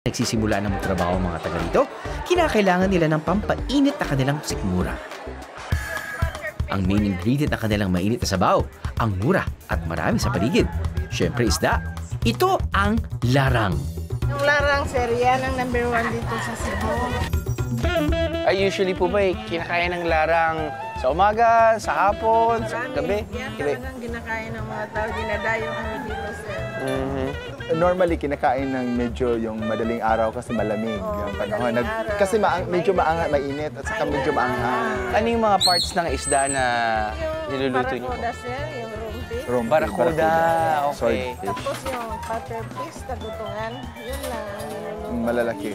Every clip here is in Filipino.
Nagsisimula na magtrabaho ang mga taga dito, kinakailangan nila ng pampainit na kanilang sikmura. Ang main ingredient ng kanilang mainit na sabaw, ang mura at marami sa paligid. Siyempre isda, ito ang larang. Yung larang, sir, yan ang number 1 dito sa Cebu. Ay, usually po ba kinakain ng larang sa umaga, sa hapon, sa gabi? Yan talagang ginakain ng mga tao, dinadayo kami dito, sir. Normally, kinakain ng medyo yung madaling araw kasi malamig yung panahon. Kasi medyo mainit at saka medyo maanghang. Ano yung mga parts ng isda na niluluto niyo po? Barakuda, sir, yung rumpi. Barakuda, okay. Swordfish. Tapos yung butterfish, tagutungan, yun lang ang niluluto. Malalaki.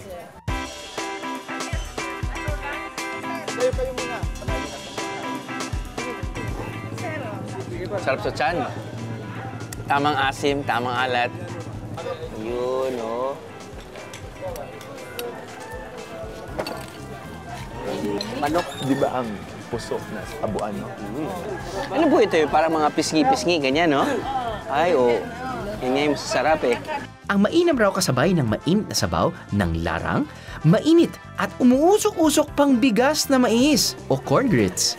Sarap sa tiyan. Tamang asim, tamang alat. Yun, oh. Manok, di ba ang puso na sa kabuuan, no? Ano po ito? Parang mga pisngi-pisngi, ganyan, no? Ay, oh. Yan nga yung masasarap, eh. Ang mainam raw kasabay ng mainit na sabaw ng larang, mainit at umuusok-usok pang bigas na mais o corn grits.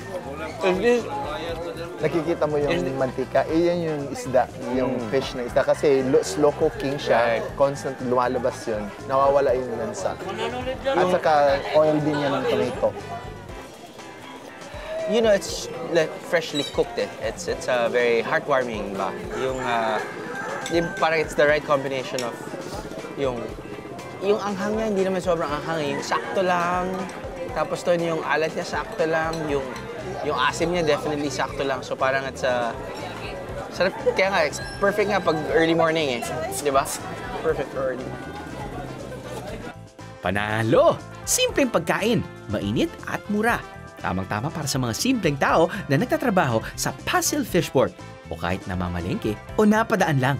Nakikita mo yung mantika, yan yung isda, yung fish na isda. Kasi slow cooking siya, constant lumalabas yun, nawawala yung lansa. At saka oil din yan ng tomato. You know, it's like freshly cooked, eh. It's very heartwarming ba? Yung parang it's the right combination of yung anghang niya, hindi naman sobrang anghang, eh. Yung sakto lang. Tapos to yung alat niya, sakto lang. Yung asim niya, definitely sakto lang. So parang it's sarap. Kaya nga, it's perfect nga pag early morning, eh. Di ba? Perfect for early. Panalo! Simpleng pagkain, mainit at mura. Tamang-tama para sa mga simpleng tao na nagtatrabaho sa Pasil Fishport o kahit namamalengke o napadaan lang.